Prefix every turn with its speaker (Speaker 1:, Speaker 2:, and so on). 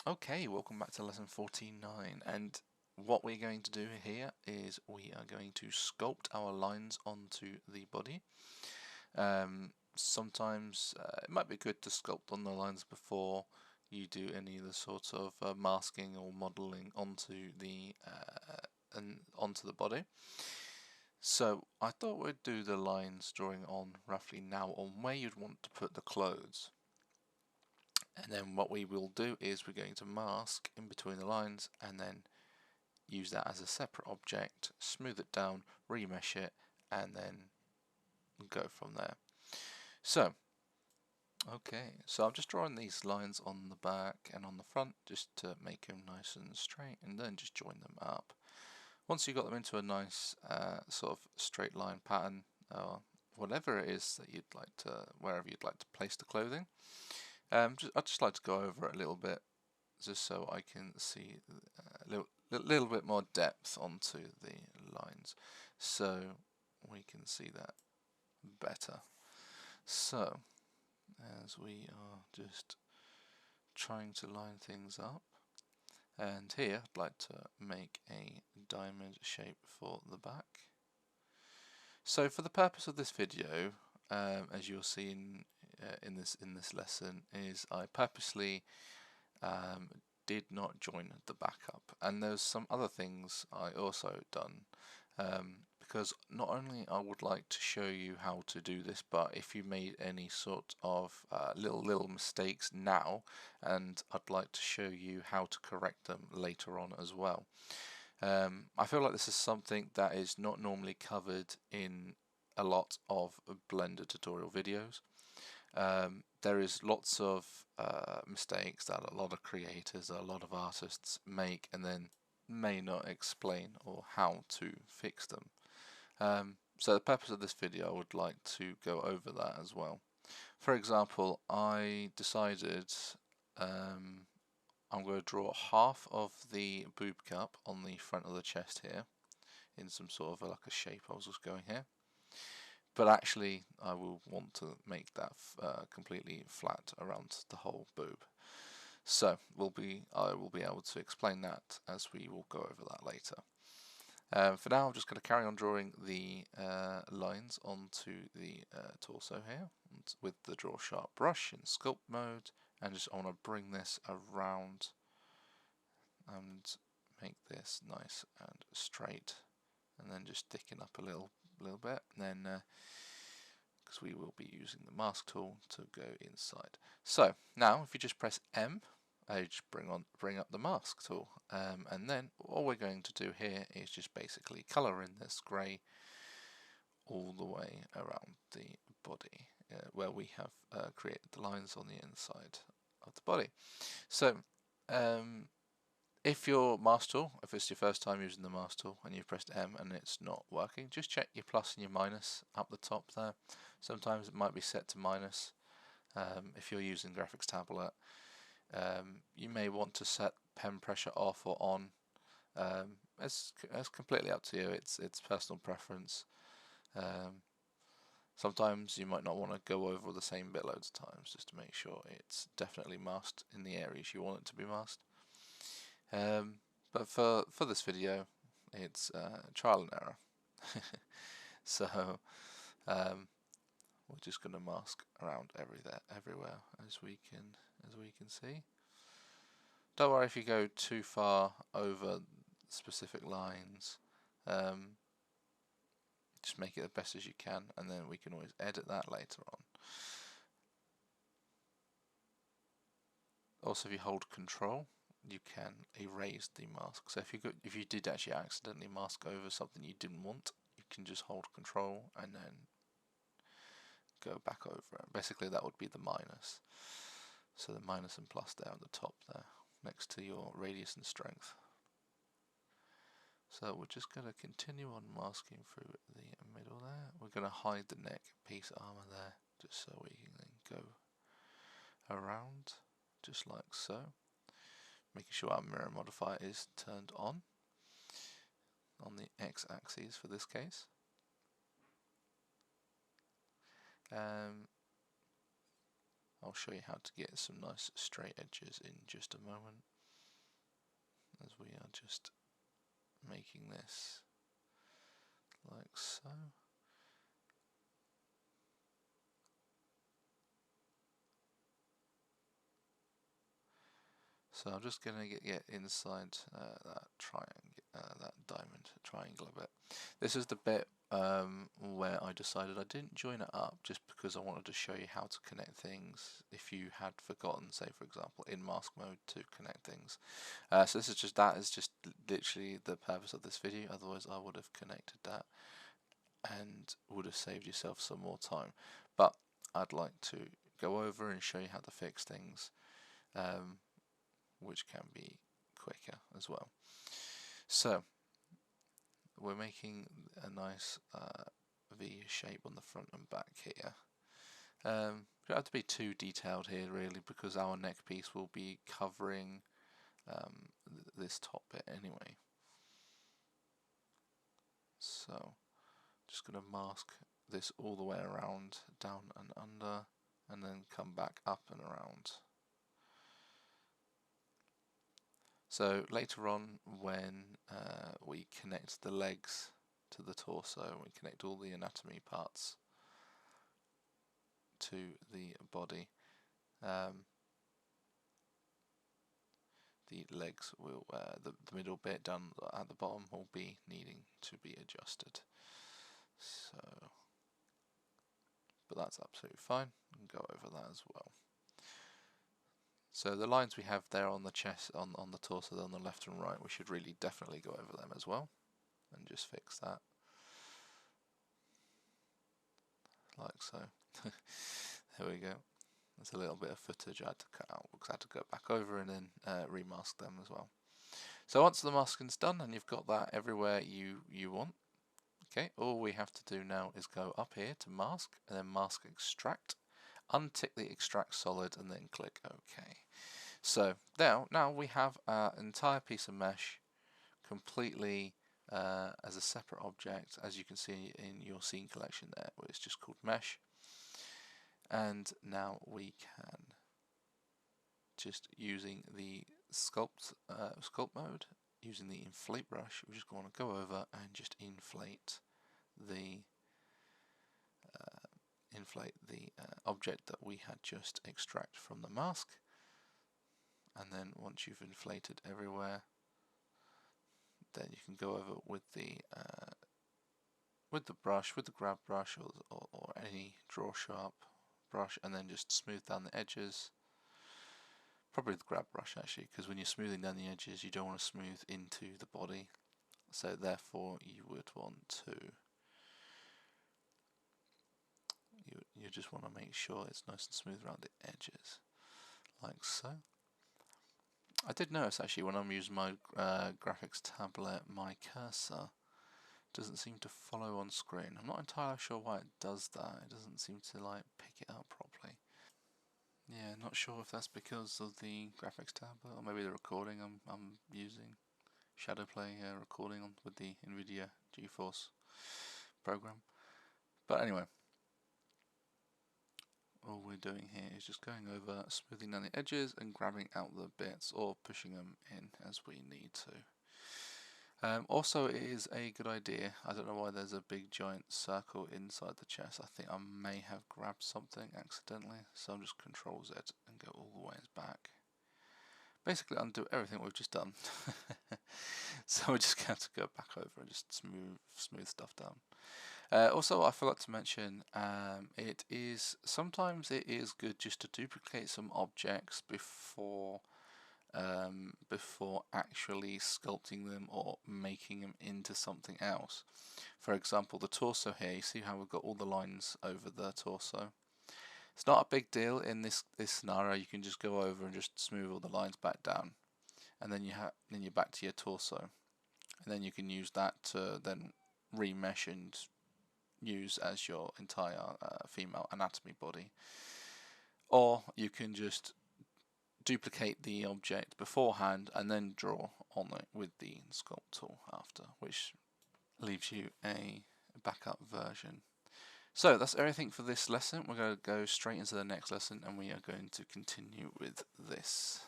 Speaker 1: Okay, welcome back to lesson 49, and what we're going to do here is we are going to sculpt our lines onto the body. Sometimes it might be good to sculpt on the lines before you do any of the sort of masking or modeling onto the body. So I thought we'd do the lines drawing on roughly now on where you'd want to put the clothes. And then what we will do is we're going to mask in between the lines and then use that as a separate object, smooth it down, remesh it, and then go from there. So, okay, so I'm just drawing these lines on the back and on the front just to make them nice and straight, and then just join them up. Once you've got them into a nice sort of straight line pattern, whatever it is that you'd like to, wherever you'd like to place the clothing, I'd just like to go over it a little bit, just so I can see a little bit more depth onto the lines, so we can see that better. So, as we are just trying to line things up, and here I'd like to make a diamond shape for the back. So for the purpose of this video, as you'll see in this lesson, is I purposely did not join the backup, and there's some other things I also done, because not only I would like to show you how to do this, but if you made any sort of little mistakes now, and I'd like to show you how to correct them later on as well. I feel like this is something that is not normally covered in a lot of Blender tutorial videos. There is lots of mistakes that a lot of creators, a lot of artists make and then may not explain or how to fix them. So the purpose of this video, I would like to go over that as well. For example, I decided I'm going to draw half of the boob cup on the front of the chest here in some sort of like a shape I was just going here. But actually I will want to make that completely flat around the whole boob. So I will be able to explain that as we will go over that later. For now I'm just going to carry on drawing the lines onto the torso here with the draw sharp brush in sculpt mode, and just I want to bring this around and make this nice and straight, and then just thicken up a little bit, and then because we will be using the mask tool to go inside. So now if you just press M, I just bring up the mask tool, and then all we're going to do here is just basically colour in this grey all the way around the body, where we have created the lines on the inside of the body. So if your mask tool, if it's your first time using the mask tool and you've pressed M and it's not working, just check your plus and your minus up the top there. Sometimes it might be set to minus. If you're using graphics tablet, you may want to set pen pressure off or on. It's completely up to you. It's personal preference. Sometimes you might not want to go over the same bit loads of times just to make sure it's definitely masked in the areas you want it to be masked. But for this video, it's trial and error. So we're just going to mask around everywhere as we can see. Don't worry if you go too far over specific lines. Just make it the best as you can, and then we can always edit that later on. Also, if you hold Control, you can erase the mask. So if you did actually accidentally mask over something you didn't want, you can just hold Control and then go back over it. Basically that would be the minus. So the minus and plus there at the top there, next to your radius and strength. So we're just going to continue on masking through the middle there. We're going to hide the neck piece armor there, just so we can then go around, just like so. Making sure our mirror modifier is turned on the x-axis for this case. I'll show you how to get some nice straight edges in just a moment. as we are just making this like so. So I'm just going to get inside that diamond triangle a bit. This is the bit where I decided I didn't join it up just because I wanted to show you how to connect things if you had forgotten, say for example, in mask mode to connect things. So this is just literally the purpose of this video. Otherwise, I would have connected that and would have saved yourself some more time. But I'd like to go over and show you how to fix things. Which can be quicker as well. So we're making a nice V shape on the front and back here. You don't have to be too detailed here really, because our neck piece will be covering this top bit anyway. So just going to mask this all the way around, down and under, and then come back up and around. So later on, when we connect the legs to the torso, we connect all the anatomy parts to the body, the legs will, the middle bit down at the bottom will be needing to be adjusted. So, but that's absolutely fine. We'll go over that as well. So the lines we have there on the chest, on the torso, on the left and right, we should really definitely go over them as well, and just fix that, like so. There we go. There's a little bit of footage I had to cut out because I had to go back over and then remask them as well. So once the masking's done and you've got that everywhere you want, okay, all we have to do now is go up here to mask and then mask extract, untick the extract solid and then click OK. So now we have our entire piece of mesh completely as a separate object, as you can see in your scene collection there, where it's just called mesh. And now we can, just using the sculpt mode, using the inflate brush, we're just going to go over and just inflate the object that we had just extract from the mask. And then once you've inflated everywhere, then you can go over with the brush, with the grab brush or any draw sharp brush, and then just smooth down the edges. Probably the grab brush actually, because when you're smoothing down the edges you don't want to smooth into the body, so therefore you would want to, you just want to make sure it's nice and smooth around the edges, like so. I did notice actually when I'm using my graphics tablet, my cursor doesn't seem to follow on screen. I'm not entirely sure why it does that. It doesn't seem to like pick it up properly. Yeah, not sure if that's because of the graphics tablet or maybe the recording I'm using. Shadowplay recording on with the NVIDIA GeForce program. But anyway, all we're doing here is just going over, smoothing down the edges and grabbing out the bits or pushing them in as we need to. Also, it is a good idea, I don't know why there's a big giant circle inside the chest. I think I may have grabbed something accidentally, so I'm just Control Z and go all the way back. Basically undo everything we've just done. So we're just going to go back over and just smooth stuff down. Also, I forgot to mention, sometimes it is good just to duplicate some objects before actually sculpting them or making them into something else. For example, the torso here, you see how we've got all the lines over the torso. It's not a big deal in this scenario. You can just go over and just smooth all the lines back down, and then you're back to your torso, and then you can use that to then remesh and use as your entire female anatomy body. Or you can just duplicate the object beforehand and then draw on it with the sculpt tool after, which leaves you a backup version. So that's everything for this lesson. We're going to go straight into the next lesson and we are going to continue with this.